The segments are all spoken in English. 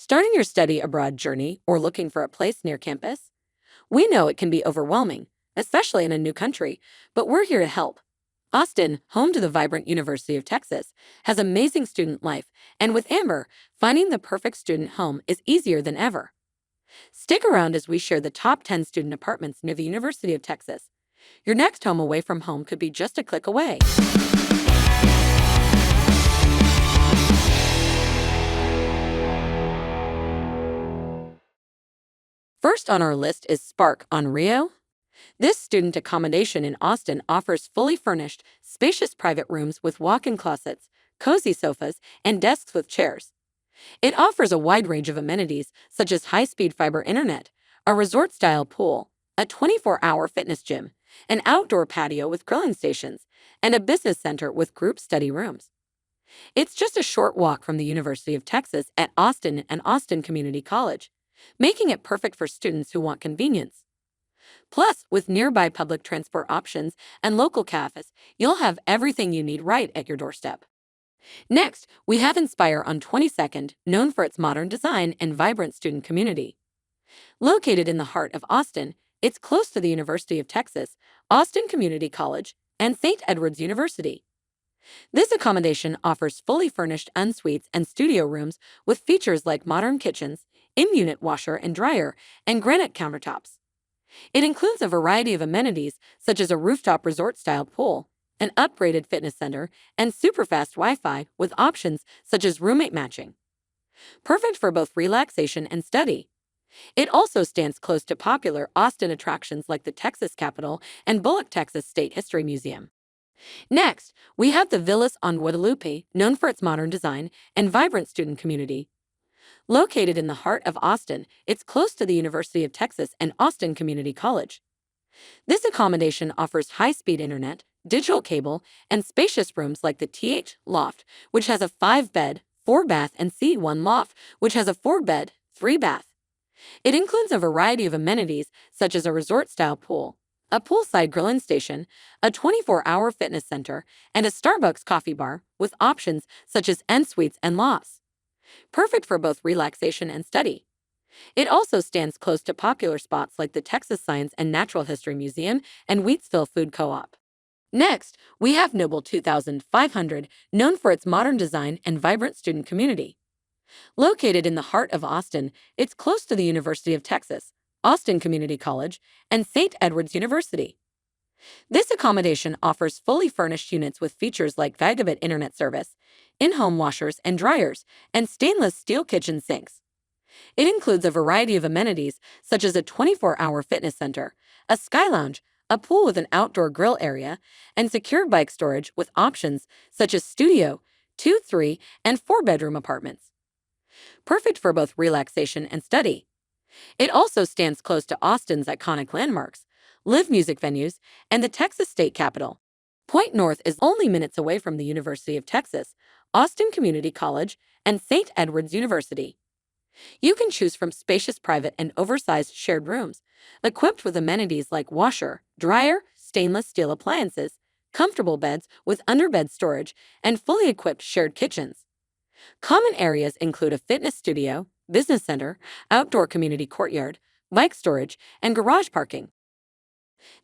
Starting your study abroad journey or looking for a place near campus? We know it can be overwhelming, especially in a new country, but we're here to help. Austin, home to the vibrant University of Texas, has amazing student life, and with Amber, finding the perfect student home is easier than ever. Stick around as we share the top 10 student apartments near the University of Texas. Your next home away from home could be just a click away. First on our list is Spark on Rio. This student accommodation in Austin offers fully furnished, spacious private rooms with walk-in closets, cozy sofas, and desks with chairs. It offers a wide range of amenities such as high-speed fiber internet, a resort-style pool, a 24-hour fitness gym, an outdoor patio with grilling stations, and a business center with group study rooms. It's just a short walk from the University of Texas at Austin and Austin Community College, making it perfect for students who want convenience. Plus, with nearby public transport options and local cafes, you'll have everything you need right at your doorstep. Next, we have Inspire on 22nd, known for its modern design and vibrant student community. Located in the heart of Austin, it's close to the University of Texas, Austin Community College, and St. Edward's University. This accommodation offers fully furnished en-suites and studio rooms with features like modern kitchens, in-unit washer and dryer, and granite countertops. It includes a variety of amenities such as a rooftop resort-style pool, an upgraded fitness center, and super-fast Wi-Fi with options such as roommate matching. Perfect for both relaxation and study. It also stands close to popular Austin attractions like the Texas Capitol and Bullock, Texas State History Museum. Next, we have the Villas on Guadalupe, known for its modern design and vibrant student community. Located in the heart of Austin, it's close to the University of Texas and Austin Community College. This accommodation offers high-speed internet, digital cable, and spacious rooms like the TH Loft, which has a 5-bed, 4-bath, and C1 Loft, which has a 4-bed, 3-bath. It includes a variety of amenities such as a resort-style pool, a poolside grilling station, a 24-hour fitness center, and a Starbucks coffee bar with options such as en-suites and lofts. Perfect for both relaxation and study. It also stands close to popular spots like the Texas Science and Natural History Museum and Wheatsville Food Co-op. Next, we have Noble 2500, known for its modern design and vibrant student community. Located in the heart of Austin, it's close to the University of Texas, Austin Community College, and St. Edward's University. This accommodation offers fully furnished units with features like gigabit internet service, in-home washers and dryers, and stainless steel kitchen sinks. It includes a variety of amenities such as a 24-hour fitness center, a sky lounge, a pool with an outdoor grill area, and secure bike storage with options such as studio, 2, 3, and 4-bedroom apartments. Perfect for both relaxation and study. It also stands close to Austin's iconic landmarks, live music venues, and the Texas State Capitol. Point North is only minutes away from the University of Texas, Austin Community College, and St. Edward's University. You can choose from spacious private and oversized shared rooms, equipped with amenities like washer, dryer, stainless steel appliances, comfortable beds with underbed storage, and fully equipped shared kitchens. Common areas include a fitness studio, business center, outdoor community courtyard, bike storage, and garage parking.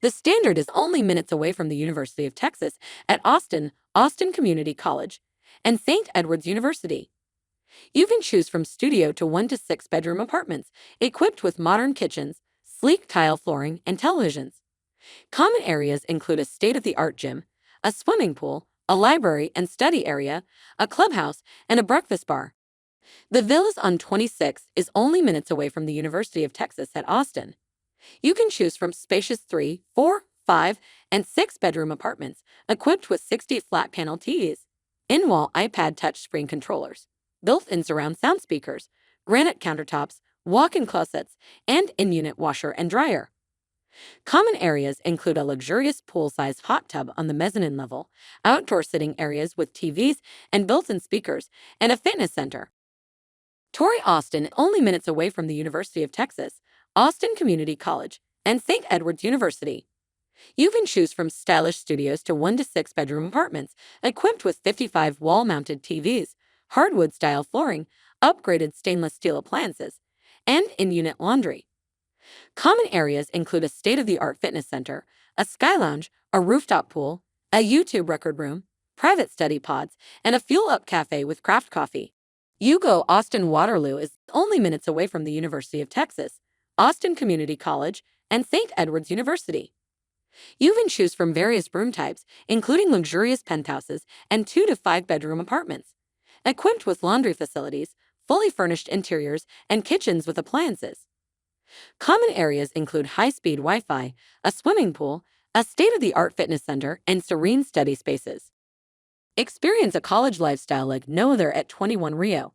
The Standard is only minutes away from the University of Texas at Austin, Austin Community College, and St. Edward's University. You can choose from studio to 1 to 6 bedroom apartments equipped with modern kitchens, sleek tile flooring, and televisions. Common areas include a state-of-the-art gym, a swimming pool, a library and study area, a clubhouse, and a breakfast bar. The Villas on 26th is only minutes away from the University of Texas at Austin. You can choose from spacious 3, 4, 5, and 6-bedroom apartments equipped with 60 flat-panel TVs, in-wall iPad touchscreen controllers, built-in surround sound speakers, granite countertops, walk-in closets, and in-unit washer and dryer. Common areas include a luxurious pool-sized hot tub on the mezzanine level, outdoor sitting areas with TVs and built-in speakers, and a fitness center. Torrey Austin, only minutes away from the University of Texas, Austin Community College, and St. Edward's University. You can choose from stylish studios to 1 to 6 bedroom apartments equipped with 55 wall-mounted TVs, hardwood-style flooring, upgraded stainless steel appliances, and in-unit laundry. Common areas include a state-of-the-art fitness center, a sky lounge, a rooftop pool, a YouTube record room, private study pods, and a fuel-up cafe with craft coffee. Austin Waterloo is only minutes away from the University of Texas, Austin Community College, and St. Edward's University. You can choose from various room types, including luxurious penthouses and 2 to 5 bedroom apartments, equipped with laundry facilities, fully furnished interiors, and kitchens with appliances. Common areas include high-speed Wi-Fi, a swimming pool, a state-of-the-art fitness center, and serene study spaces. Experience a college lifestyle like no other at 21 Rio.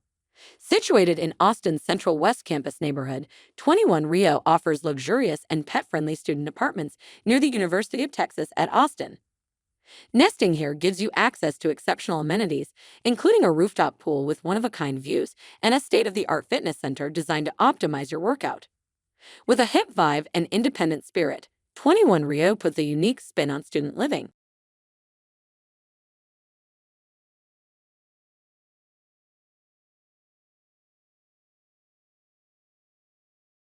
Situated in Austin's Central West Campus neighborhood, 21 Rio offers luxurious and pet-friendly student apartments near the University of Texas at Austin. Nesting here gives you access to exceptional amenities, including a rooftop pool with one-of-a-kind views and a state-of-the-art fitness center designed to optimize your workout. With a hip vibe and independent spirit, 21 Rio puts a unique spin on student living.